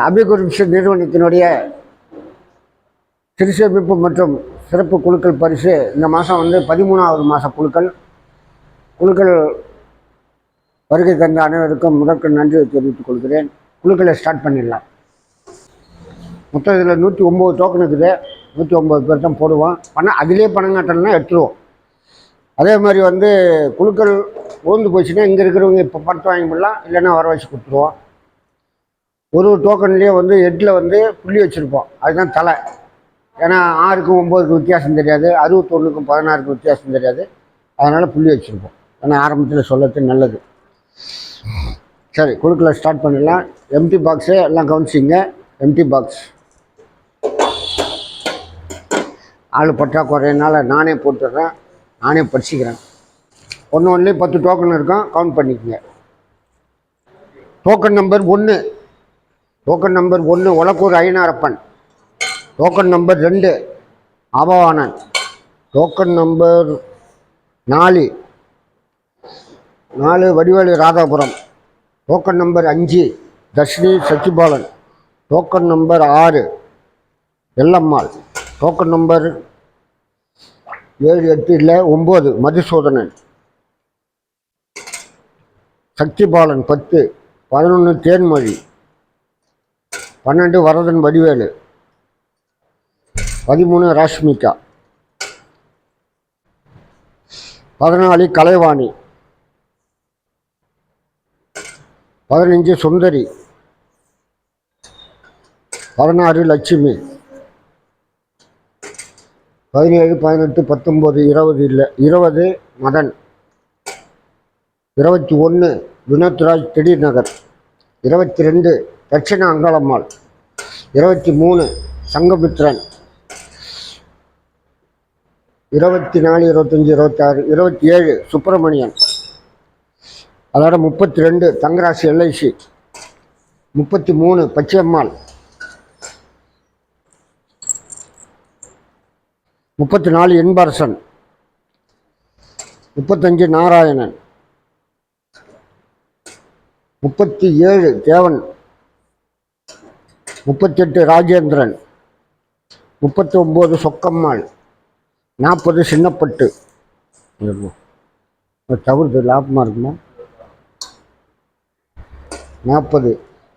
அபிகுருஷ நிறுவனத்தினுடைய திருச்சேமிப்பு மற்றும் சிறப்பு குழுக்கள் பரிசு இந்த மாதம் வந்து 13வது மாத குழுக்கள் வருகை தந்த அனைவருக்கும் முதற்கு நன்றி தெரிவித்துக் கொள்கிறேன். குழுக்களை ஸ்டார்ட் பண்ணிடலாம். மொத்தம் இதில் 109 டோக்கன் இருக்குது. 109 பேர் தான் போடுவோம். அதிலே பணம் கட்டணும்னா எடுத்துருவோம். அதே மாதிரி வந்து குழுக்கள் ஊர்ந்து போச்சுன்னா இங்கே இருக்கிறவங்க இப்போ பணத்தை வாங்கி போடலாம், இல்லைன்னா வர வச்சு கொடுத்துருவோம். ஒரு டோக்கன்லேயே வந்து ஹெட்டில் வந்து புள்ளி வச்சுருப்போம். அதுதான் தலை. ஏன்னா 6க்கும் 9க்கும் வித்தியாசம் தெரியாது, 61க்கும் 16க்கும் வித்தியாசம் தெரியாது. அதனால் புள்ளி வச்சுருப்போம். ஏன்னா ஆரம்பத்தில் சொல்லறது நல்லது. சரி, குழுக்களை ஸ்டார்ட் பண்ணிடலாம். எம்டி பாக்ஸு எல்லாம் கவனிச்சிங்க. எம்டி பாக்ஸ் ஆள் பற்றாக்குறையினால நானே போட்டுடுறேன், நானே படிச்சுக்கிறேன். ஒன்றுலேயும் 10 டோக்கன் இருக்கும், கவுண்ட் பண்ணிக்கோங்க. Token number 1 Olakkur Ainarappan. Token number 2 Abavanan. Token number 4 Vadivelu Radhapuram. Token number 5 Dharshini Sachibalan. Token number 6 Ellammal. Token number 7, 8 இல்லை 9 மதுசூதனன். சக்திபாலன் 10, 11 தேன்மொழி, 12 வரதன் வடிவேலு, 13 ராஷ்மிகா, 14 கலைவாணி, 15 சுந்தரி, 16 லட்சுமி, 17, 18, 19, 20 இல்லை 20 மதன், 21 வினோத்ராஜ் திடீர் நகர், 22 தட்சிண அங்காளம்மாள், 23 சங்கமித்ரன், 24, 25, 26, 27 சுப்பிரமணியன். அதோட 32 தங்கராசி எல்ஐசி, 33 பச்சையம்மாள், 34 இன்பரசன், 35 நாராயணன், 37 தேவன், 38 ராஜேந்திரன், 39 சொக்கம்மாள், 40 சின்னப்பட்டு. தவிர்த்து லாபமாக இருக்குமா? 40,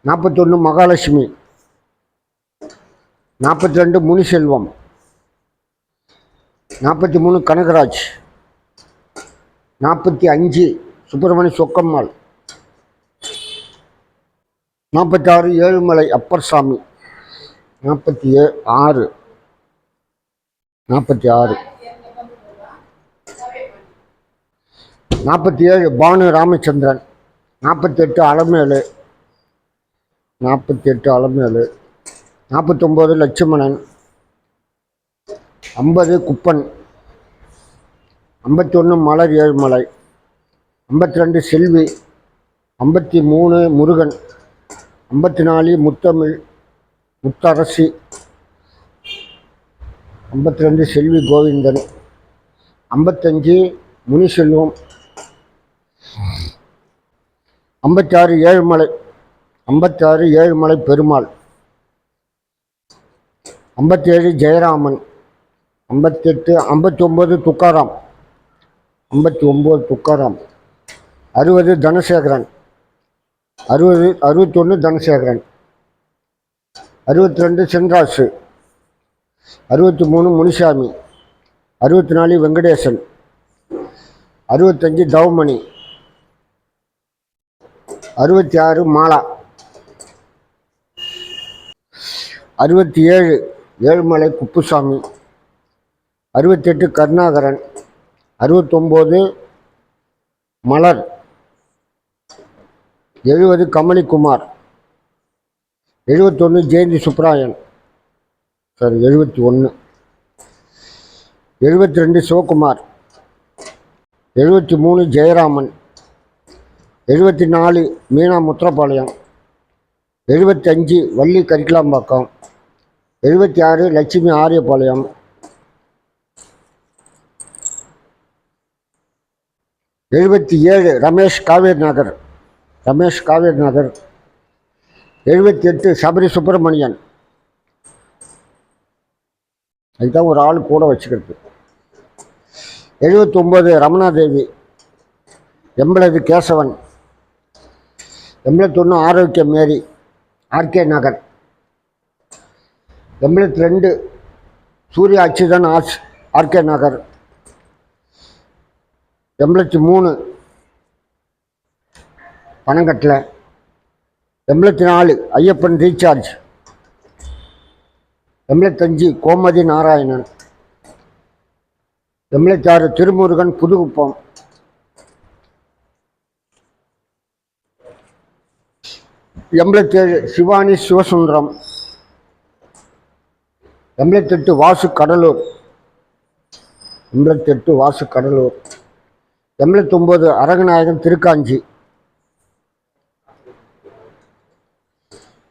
41 மகாலட்சுமி, 42 முனிசெல்வம், 43 கனகராஜ், 45 சுப்பிரமணிய சொக்கம்மாள், 46 ஏழுமலை அப்பர் சாமி, 46 47 பானு ராமச்சந்திரன், 48 அலமேலு, 49 லட்சுமணன், 50 குப்பன், 51 மலர் ஏழுமலை, 52 செல்வி, 53 முருகன், 54 முத்தமிழ் முத்தரசி, 52 செல்வி கோவிந்தன், 55 முனிசெல்வம், 56 ஏழுமலை பெருமாள், 57 ஜெயராமன், 59 துக்காராம், 60 தனசேகரன், 61 தனசேகரன், 62 சென்ராசு, 63 முனிசாமி, 64 வெங்கடேசன், 65 தவமணி, 66 மாலா, 67 ஏழுமலை குப்புசாமி, 68 கருணாகரன், 69 மலர், 70 கமலிக்குமார், 71 ஜெயந்தி சுப்ராயன், 71, 72 சிவகுமார், 73 ஜெயராமன், 74 மீனா முத்திரப்பாளையம், 75 வள்ளி கரிக்கலாம்பாக்கம், 76 லட்சுமி ஆரியபாளையம், 77 ரமேஷ் காவேரி நகர், 78 சபரி சுப்பிரமணியன், அதுதான் ஒரு ஆள் கூட வச்சுக்கிறது. 79 ரமணாதேவி, 80 கேசவன், 81 ஆரோக்கிய மேரி, ஆர்கே நகர், 82 சூரிய அச்சுதன் ஆர்கே நகர், 83 பனங்கட்டில், 84 ஐயப்பன் ரீசார்ஜ், 85 கோமதி நாராயணன், 86 திருமுருகன் புதுகுப்பம், 87 சிவானி சிவசுந்தரம், 88 வாசு கடலூர், 89 அரங்கநாயகன் திருக்காஞ்சி,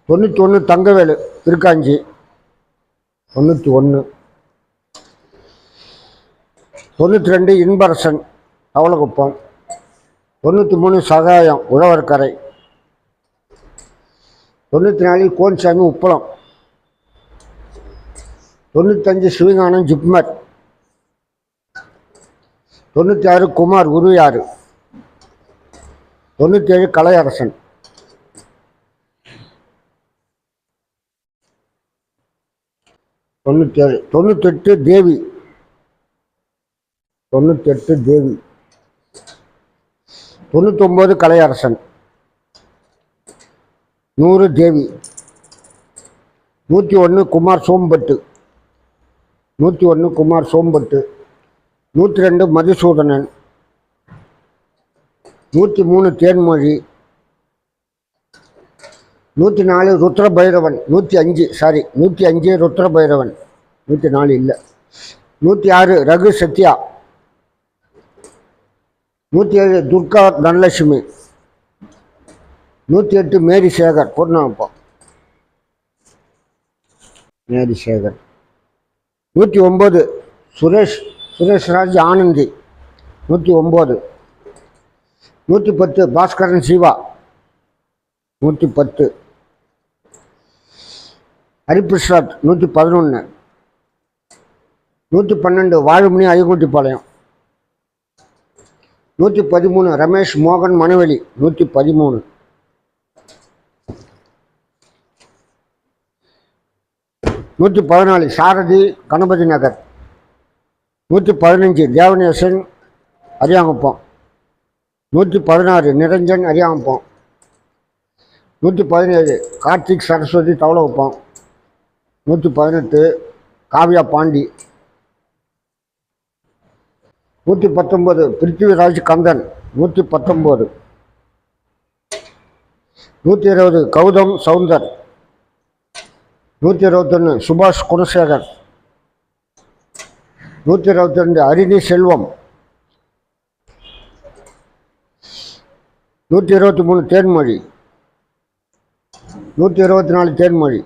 91 தங்கவேலு திருக்காஞ்சி, 91, 92 இன்பரசன் தவளகுப்பம், 93 சகாயம் உழவர்கரை, 94 கோன்சாமி உப்பளம், 95 சிவகானம் ஜிப்மர், 96 குமார் உருயாறு, 97 கலையரசன், 98 தேவி, 99 கலையரசன், 100 தேவி, 101 குமார் சோம்பட்டு, 102 மதுசூதனன், 103 தேன்மொழி, 104 ருத்ரபைரவன், 105 ருத்ரபைரவன், 104 இல்லை, 106 ரகு சத்யா, 107 துர்கா தனலட்சுமி, 108 மேரி சேகர் பொருணாப்பா, மேரி சேகர், 109 சுரேஷ்ராஜ் ஆனந்தி, 109, 110 பாஸ்கரன் சிவா, 110 ஹரிபிரசாத், 111, 112 வாழுமணி ஐகுண்டிப்பாளையம், 113 ரமேஷ் மோகன் மணவெளி, 113, 114 சாரதி கணபதி நகர், 115 Devanesan Ariyankuppam, 116 Niranjan Ariyankuppam, 117 Karthik Saraswati Thavalakuppam, 118 Kavya Pandi, 119 Prithviraj Kandan, 119, 120 Gautham Soundar, 121 Subash Gunasekar, 122 Harini Selvam, 123 Thenmozhi, 124 Thenmozhi,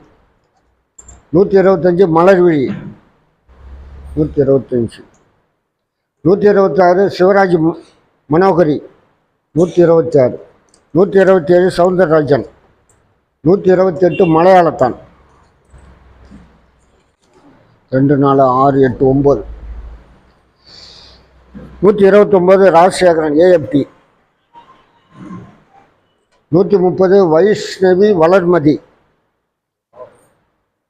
125 Malarvizhi, 125, 126 Sivaraj Manohari, 126, 127 Soundararajan, 128 Malayalathan, 2 4 6 8 9, 129 Rajasekaran AFT, 130 Vaishnavi Valarmathi,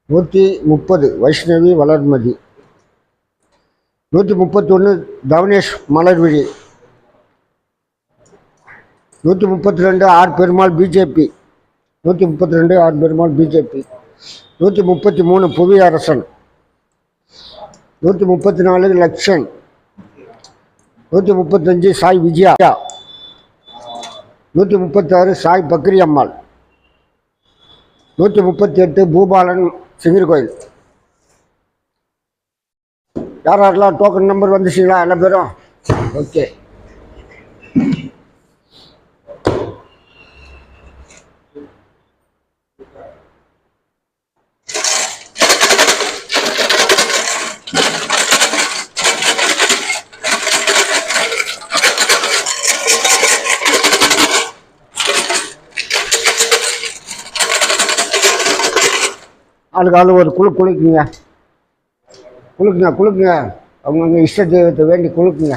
130 Vaishnavi Valarmathi, 131 Thavanesh Malarvizhi, 132 R Perumal BJP, 132 R Perumal BJP, 133 Puvi அரசன், 134 லக்ஷன், 135 சாய் விஜயா, 136 சாய் பக்ரி அம்மாள், 138 பூபாலன் சிங்கிர் கோயில். யாரெல்லாம் டோக்கன் நம்பர் வந்துச்சுங்களா எல்லா பேரும்? ஓகே. ஆளுக்கு ஆளு ஒரு குலுக்குங்க, குலுக்குங்க. அவங்கவுங்க இஷ்ட தெய்வத்தை வேண்டி குலுக்குங்க.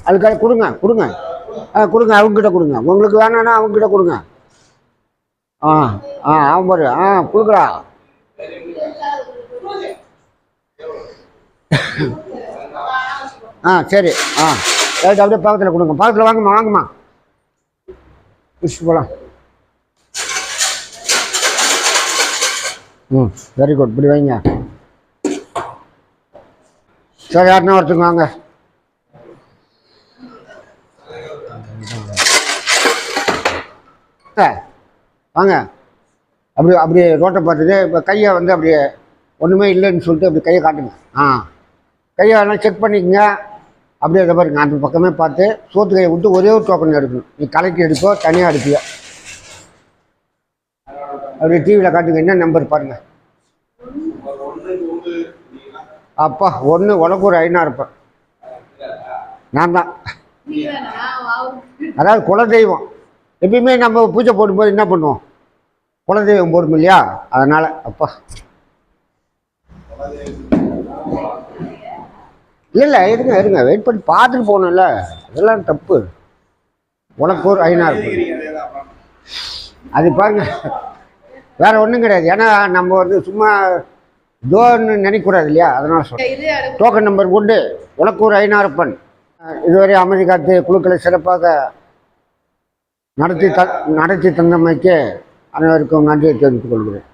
அதுக்காக கொடுங்க. கொடுங்க, அவங்ககிட்ட கொடுங்க. உங்களுக்கு வேணான்னா அவங்ககிட்ட கொடுங்க. அவன் பாரு. கொடுக்குறா. சரி. ரைட், அப்படியே பக்கத்தில் கொடுங்க. பக்கத்தில் வாங்கம்மா. போகலாம். Very good. இப்படி வைங்க. சரி, யாருன்னா ஒருத்தங்க வாங்க. வாங்க. அப்படியே ரோட்டை பார்த்துட்டு இப்போ கையை வந்து அப்படியே ஒன்றுமே இல்லைன்னு சொல்லிட்டு அப்படி கையை காட்டுங்க. கையை எல்லாம் செக் பண்ணிக்கோங்க. அப்படியே அதை பாருங்க, அந்த பக்கமே பார்த்து சோத்து கையை விட்டு ஒரே ஒரு டோக்கன் எடுக்கணும். நீ கலெக்ட் எடுப்போ தனியாக எடுப்பியா? அப்படியே டிவியில் காட்டுங்க. என்ன நம்பர் பாருங்கள். அப்பா, ஒன்று உனக்கு ஒரு 500 இருப்பேன். நான் தான். அதாவது குலதெய்வம் எப்பயுமே நம்ம பூஜை போடும்போது என்ன பண்ணுவோம்? குலதெய்வம் போடும் இல்லையா? அதனால் அப்பா இல்லை இருங்க வெயிட் பண்ணி பார்த்துட்டு போகணும்ல. அதெல்லாம் தப்பு. உனக்கு ஒரு 500 அது பாருங்க, வேற ஒன்றும் கிடையாது. ஏன்னா நம்ம வந்து சும்மா தோன்னு நினைக்கக்கூடாது இல்லையா? அதனால சொல்கிறேன். டோக்கன் நம்பர் கொண்டு உனக்கு ஒரு 500 இதுவரை அமைதி காத்து குழுக்களை சிறப்பாக நடத்தி தந்தமைக்கு அனைவருக்கும் நன்றியை தெரிவித்துக் கொள்கிறேன்.